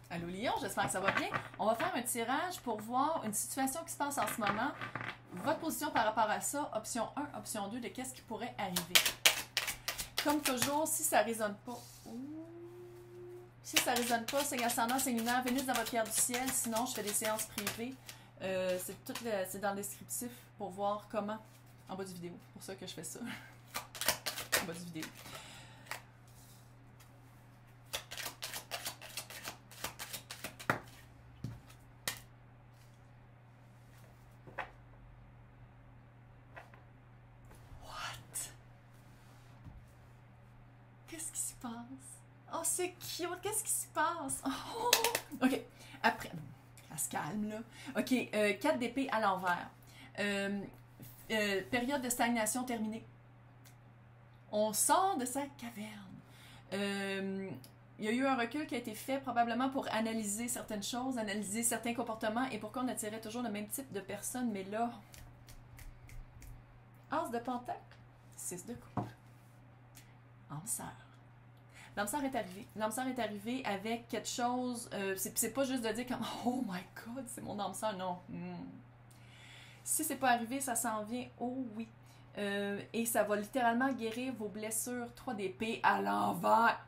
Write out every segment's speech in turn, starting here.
Allô Lion, j'espère que ça va bien. On va faire un tirage pour voir une situation qui se passe en ce moment. Votre position par rapport à ça, option 1, option 2, de qu'est-ce qui pourrait arriver. Comme toujours, si ça ne résonne pas, signe ascendant, signe lunaire, Vénus dans votre pierre du ciel. Sinon, je fais des séances privées. C'est dans le descriptif pour voir comment, en bas du vidéo. C'est pour ça que je fais ça. En bas du vidéo. Qu'est-ce qui se passe? Oh, c'est cute! Qu'est-ce qui se passe? Oh! OK. Après, elle se calme, là. OK. 4 d'épée à l'envers. Période de stagnation terminée. On sort de sa caverne. Il y a eu un recul qui a été fait probablement pour analyser certaines choses, analyser certains comportements et pourquoi on attirait toujours le même type de personne. Mais là, As de Pentacle, 6 de coupe. Âme sœur. L'âme sœur est arrivée. L'âme sœur est arrivée avec quelque chose. C'est pas juste de dire comme oh my god, c'est mon âme sœur. Non. Si c'est pas arrivé, ça s'en vient. Oh oui. Et ça va littéralement guérir vos blessures. 3 d'épée à l'envers.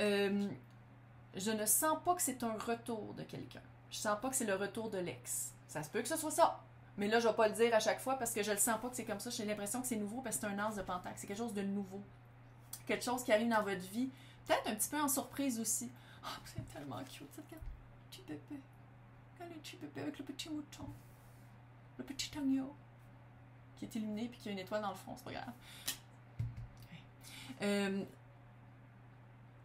Je ne sens pas que c'est un retour de quelqu'un. Je sens pas que c'est le retour de l'ex. Ça se peut que ce soit ça. Mais là, je vais pas le dire à chaque fois parce que je le sens pas que c'est comme ça. J'ai l'impression que c'est nouveau parce que c'est un as de pentacle. C'est quelque chose de nouveau. Quelque chose qui arrive dans votre vie. Peut-être un petit peu en surprise aussi. Oh, c'est tellement cute, cette carte. Petit bébé. Le petit bébé avec le petit mouton. Le petit agneau. Qui est illuminé puis qui a une étoile dans le fond, c'est pas grave.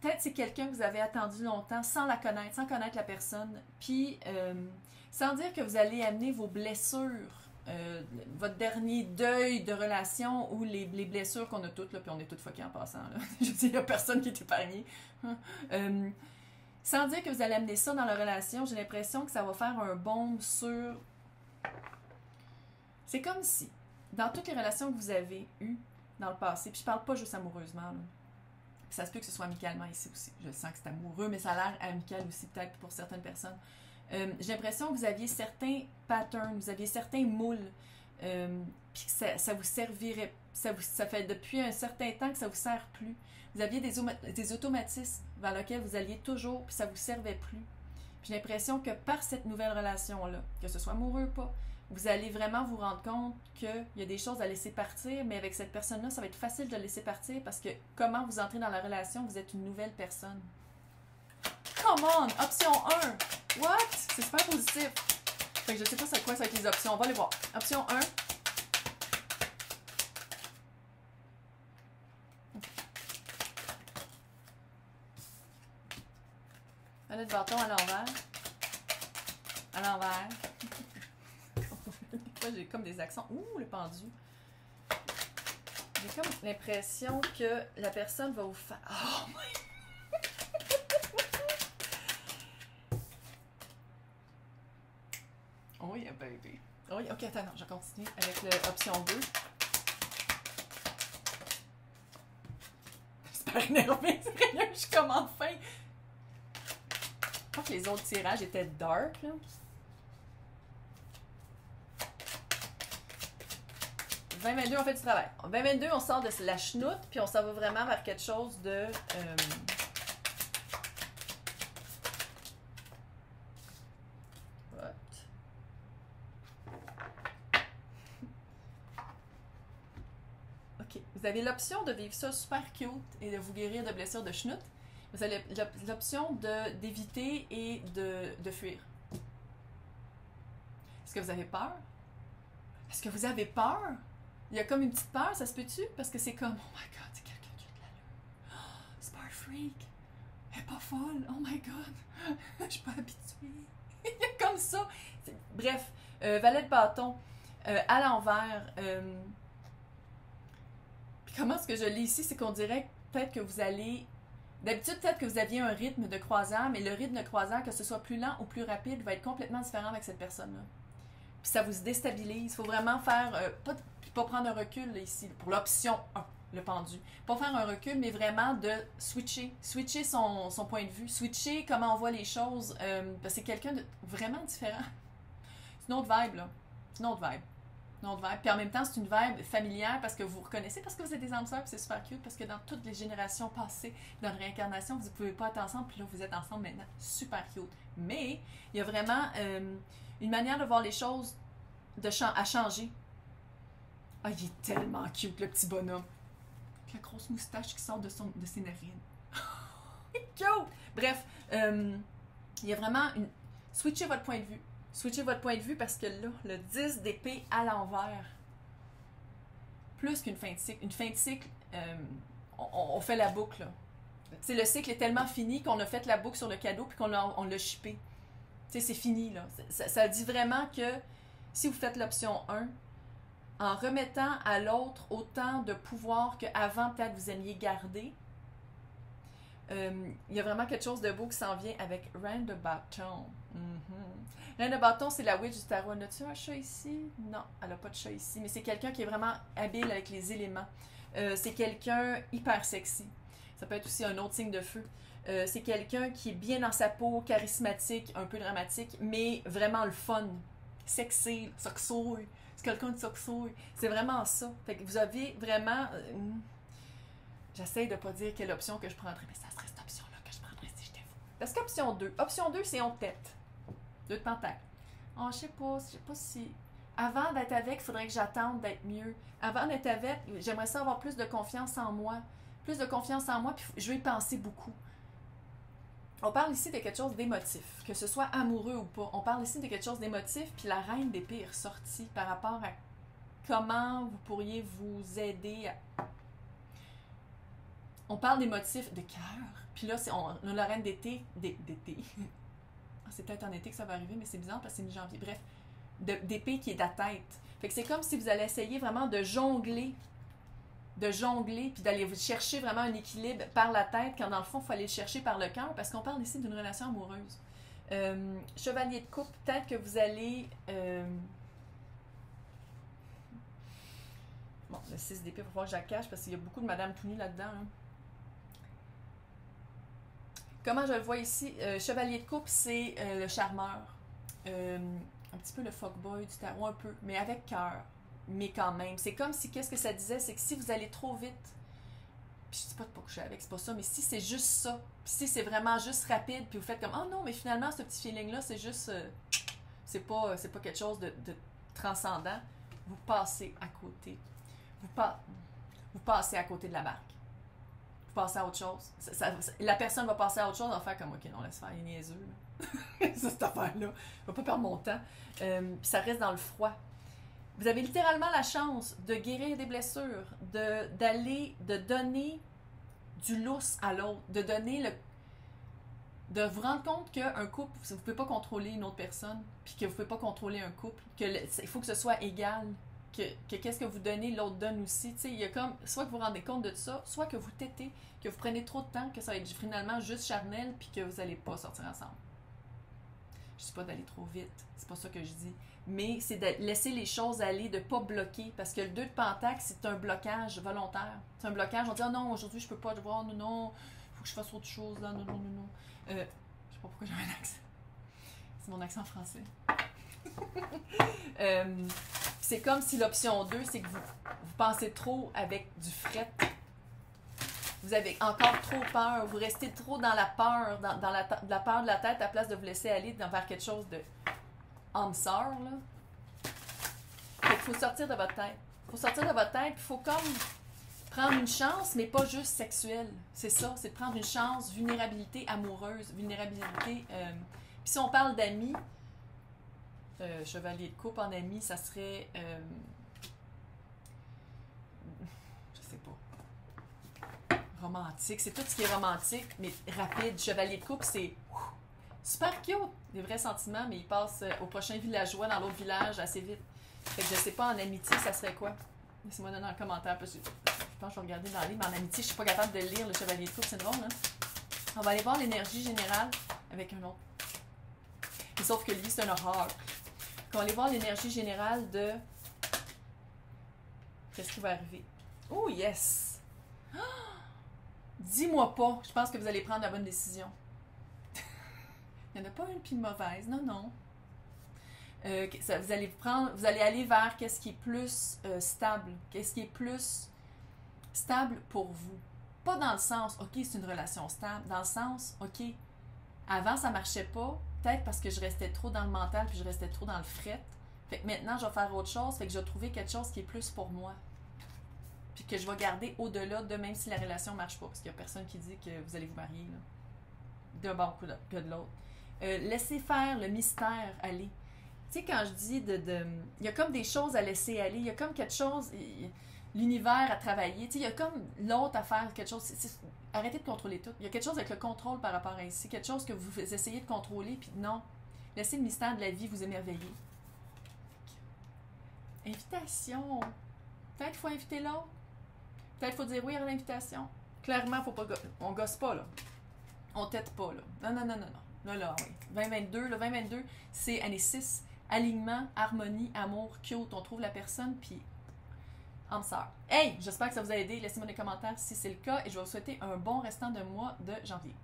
Peut-être c'est quelqu'un que vous avez attendu longtemps sans la connaître, sans connaître la personne. Puis, sans dire que vous allez amener vos blessures. Votre dernier deuil de relation ou les blessures qu'on a toutes, là, puis on est toutes fuckées en passant. Là. Je veux dire, il n'y a personne qui est épargné. Sans dire que vous allez amener ça dans la relation, j'ai l'impression que ça va faire un bond sur... C'est comme si, dans toutes les relations que vous avez eues dans le passé, puis je parle pas juste amoureusement, là, puis ça se peut que ce soit amicalement ici aussi. Je sens que c'est amoureux, mais ça a l'air amical aussi peut-être pour certaines personnes. J'ai l'impression que vous aviez certains patterns, vous aviez certains moules, puis que ça vous servirait, ça fait depuis un certain temps que ça vous sert plus. Vous aviez des automatismes vers lesquels vous alliez toujours, puis ça vous servait plus. J'ai l'impression que par cette nouvelle relation-là, que ce soit amoureux ou pas, vous allez vraiment vous rendre compte qu'il y a des choses à laisser partir, mais avec cette personne-là, ça va être facile de laisser partir parce que comment vous entrez dans la relation, vous êtes une nouvelle personne. Come on! Option 1! What? C'est super positif. Fait que je sais pas c'est quoi ça avec les options. On va les voir. Option 1. Valet de bâton à l'envers. À l'envers. Moi, j'ai comme des accents. Ouh, le pendu. J'ai comme l'impression que la personne va vous faire... Oh my... Oh yeah, baby. Oh yeah. Ok, attends, non, je continue avec l'option 2. Super énervée, c'est rien, je suis comme enfin. Je crois que les autres tirages étaient dark, là. 2022, on fait du travail. 2022, on sort de la chenoute, puis on s'en va vraiment vers quelque chose de... OK. Vous avez l'option de vivre ça super cute et de vous guérir de blessures de chenoute. Vous avez l'option d'éviter et de fuir. Est-ce que vous avez peur? Est-ce que vous avez peur? Il y a comme une petite peur, ça se peut-tu? Parce que c'est comme, oh my god, c'est quelqu'un qui a de l'allure. Oh, c'est pas un freak. Elle est pas folle. Oh my god. Je suis pas habituée. Il y a comme ça. Bref, valet de bâton à l'envers. Puis comment est-ce que je lis ici? C'est qu'on dirait peut-être que vous allez... D'habitude, peut-être que vous aviez un rythme de croisière, mais le rythme de croisière, que ce soit plus lent ou plus rapide, va être complètement différent avec cette personne-là. Puis ça vous déstabilise. Il faut vraiment faire... pas prendre un recul là, ici, pour l'option 1. le pendu. Pas faire un recul, mais vraiment de switcher. Switcher son point de vue. Switcher comment on voit les choses. Parce que c'est quelqu'un de vraiment différent. C'est une autre vibe, là. C'est une autre vibe. Une autre vibe. Puis en même temps, c'est une vibe familière parce que vous reconnaissez, parce que vous êtes des âmes sœurs, puis c'est super cute, parce que dans toutes les générations passées, dans la réincarnation, vous ne pouvez pas être ensemble, puis là, vous êtes ensemble maintenant. Super cute. Mais il y a vraiment une manière de voir les choses à changer. Ah, il est tellement cute, le petit bonhomme. Avec la grosse moustache qui sort de ses narines. Cute! Bref, il y a vraiment une... Switchez votre point de vue. Switchez votre point de vue parce que là, le 10 d'épée à l'envers, plus qu'une fin de cycle. Une fin de cycle, on fait la boucle. Là. Le cycle est tellement fini qu'on a fait la boucle sur le cadeau puis qu'on l'a shippé. C'est fini. Là. Ça dit vraiment que si vous faites l'option 1, en remettant à l'autre autant de pouvoir qu'avant peut-être vous aimiez garder, il y a vraiment quelque chose de beau qui s'en vient avec Reine de bâton. Reine de bâton, c'est la witch du tarot. As-tu un chat ici? Non, elle n'a pas de chat ici. Mais c'est quelqu'un qui est vraiment habile avec les éléments. C'est quelqu'un hyper sexy. Ça peut être aussi un autre signe de feu. C'est quelqu'un qui est bien dans sa peau, charismatique, un peu dramatique, mais vraiment le fun. Sexy, soxouille. C'est quelqu'un de soxouille. C'est vraiment ça. Fait que vous avez vraiment... J'essaie de ne pas dire quelle option que je prendrais, mais ça serait cette option-là que je prendrais si j'étais vous. Parce qu'option 2. Option 2, c'est on tête. 2 de pentacle. Oh, je sais pas si... Avant d'être avec, il faudrait que j'attende d'être mieux. Avant d'être avec, j'aimerais ça avoir plus de confiance en moi. Plus de confiance en moi, puis je vais y penser beaucoup. On parle ici de quelque chose d'émotif, que ce soit amoureux ou pas. On parle ici de quelque chose d'émotif, puis la reine d'épée est ressortie par rapport à comment vous pourriez vous aider à... On parle d'émotifs de cœur, puis là, on a la reine d'été. C'est peut-être en été que ça va arriver, mais c'est bizarre parce que c'est mi-janvier. Bref, d'épée qui est de la tête. Fait que c'est comme si vous allez essayer vraiment de jongler, puis d'aller vous chercher vraiment un équilibre par la tête, quand dans le fond, il faut aller le chercher par le cœur, parce qu'on parle ici d'une relation amoureuse. Chevalier de coupe, peut-être que vous allez... Bon, le 6 d'épée, il va falloir que je la cache, parce qu'il y a beaucoup de Madame tout nue là-dedans. Hein. Comment je le vois ici? Chevalier de coupe, c'est le charmeur. Un petit peu le fuckboy du tarot, un peu, mais avec cœur. Mais quand même. C'est comme si, qu'est-ce que ça disait? C'est que si vous allez trop vite, puis je dis pas de pas coucher avec, c'est pas ça, mais si c'est juste ça, puis si c'est vraiment juste rapide, puis vous faites comme, oh non, mais finalement, ce petit feeling-là, c'est juste, c'est pas quelque chose de transcendant, vous passez à côté. Vous passez à côté de la barque. Vous passez à autre chose. La personne va passer à autre chose, elle va faire comme, ok, non, laisse faire, il est niaiseux. Ça, cette affaire-là. Je vais pas perdre mon temps. Puis ça reste dans le froid. Vous avez littéralement la chance de guérir des blessures, de donner du lousse à l'autre, de vous rendre compte qu'un couple, vous ne pouvez pas contrôler une autre personne, puis que vous ne pouvez pas contrôler un couple, il faut que ce soit égal, que qu'est-ce que vous donnez, l'autre donne aussi. Il y a comme, soit que vous vous rendez compte de ça, soit que vous têtez, que vous prenez trop de temps, que ça va être finalement juste charnel, puis que vous n'allez pas sortir ensemble. Je ne dis pas d'aller trop vite, c'est pas ça que je dis. Mais c'est de laisser les choses aller, de ne pas bloquer. Parce que le 2 de pentacle, c'est un blocage volontaire. C'est un blocage, on dit « Ah non, aujourd'hui, je peux pas te voir, non, non, il faut que je fasse autre chose, là, non, non, non, non. » Je sais pas pourquoi j'ai un accent. C'est mon accent français. C'est comme si l'option 2, c'est que vous pensez trop avec du fret. Vous avez encore trop peur. Vous restez trop dans la peur, dans la peur de la tête, à place de vous laisser aller vers quelque chose de âme sœur, là. Fait qu'il faut sortir de votre tête. Il faut sortir de votre tête, il faut comme prendre une chance, mais pas juste sexuelle. C'est ça, c'est de prendre une chance, vulnérabilité amoureuse, vulnérabilité... Puis si on parle d'amis, chevalier de coupe en ami, ça serait... je sais pas. Romantique, c'est tout ce qui est romantique, mais rapide. Chevalier de coupe, c'est... super cute, des vrais sentiments, mais ils passent au prochain villageois dans l'autre village assez vite. Fait que je sais pas, en amitié, ça serait quoi? Laissez-moi donner un commentaire, parce que je pense que je vais regarder dans le livre, mais en amitié, je suis pas capable de lire le chevalier de coupe, c'est drôle, hein? On va aller voir l'énergie générale avec un autre. Et sauf que lui, c'est un oracle. On va aller voir l'énergie générale de... Qu'est-ce qui va arriver? Oh, yes! Dis-moi pas, je pense que vous allez prendre la bonne décision. Il n'y en a pas une puis une mauvaise, non, non. Vous allez aller vers qu'est-ce qui est plus stable, qu'est-ce qui est plus stable pour vous. Pas dans le sens, ok, c'est une relation stable, dans le sens, ok, avant ça marchait pas, peut-être parce que je restais trop dans le mental puis je restais trop dans le fret. Fait que maintenant, je vais faire autre chose, fait que je vais trouver quelque chose qui est plus pour moi. Puis que je vais garder au-delà de même si la relation marche pas, parce qu'il y a personne qui dit que vous allez vous marier, là, d'un bord que de l'autre. Laissez faire le mystère aller. Tu sais, quand je dis il y a comme des choses à laisser aller, il y a comme quelque chose, l'univers à travailler, tu sais, il y a comme l'autre à faire quelque chose. Arrêtez de contrôler tout. Il y a quelque chose avec le contrôle par rapport à ici, quelque chose que vous essayez de contrôler, puis non. Laissez le mystère de la vie vous émerveiller. Invitation. Peut-être qu'il faut inviter l'autre. Peut-être qu'il faut dire oui à l'invitation. Clairement, faut pas on gosse pas, là. On tête pas, là. Non, non, non, non, non. Là, oui. 2022, le 2022, c'est année 6. Alignement, harmonie, amour, cute. On trouve la personne, puis âme sœur. Hey, j'espère que ça vous a aidé. Laissez-moi des commentaires si c'est le cas et je vais vous souhaiter un bon restant de mois de janvier.